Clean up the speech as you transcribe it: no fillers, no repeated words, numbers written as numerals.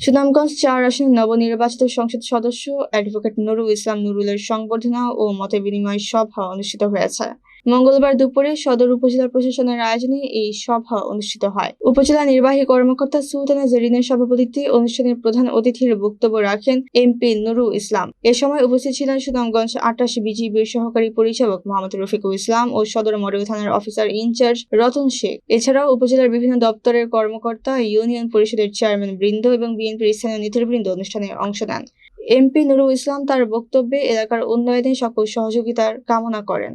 সুনামগঞ্জ ৪ আসনের নবনির্বাচিত সংসদ সদস্য অ্যাডভোকেট নুরুল ইসলাম নুরুলের সংবর্ধনা ও মতবিনিময় সভা অনুষ্ঠিত হয়েছে। মঙ্গলবার দুপুরে সদর উপজেলা প্রশাসনের আয়োজনে এই সভা অনুষ্ঠিত হয়। উপজেলা নির্বাহী কর্মকর্তা সুলতানা জেরিনের সভাপতিত্বে অনুষ্ঠানে প্রধান অতিথির বক্তব্য রাখেন এমপি নুরুল ইসলাম। এ সময় উপস্থিত ছিলেন সুনামগঞ্জ ২৮ বিজিবির সহকারী পরিচালক মোহাম্মদ রফিকুল ইসলাম ও সদর মডেল থানার অফিসার ইনচার্জ রতন শেখ। এছাড়াও উপজেলার বিভিন্ন দপ্তরের কর্মকর্তা, ইউনিয়ন পরিষদের চেয়ারম্যান বৃন্দ এবং বিএনপির স্থানীয় নেতৃবৃন্দ অনুষ্ঠানে অংশ নেন। এমপি নুরুল ইসলাম তার বক্তব্যে এলাকার উন্নয়নে সকল সহযোগিতার কামনা করেন।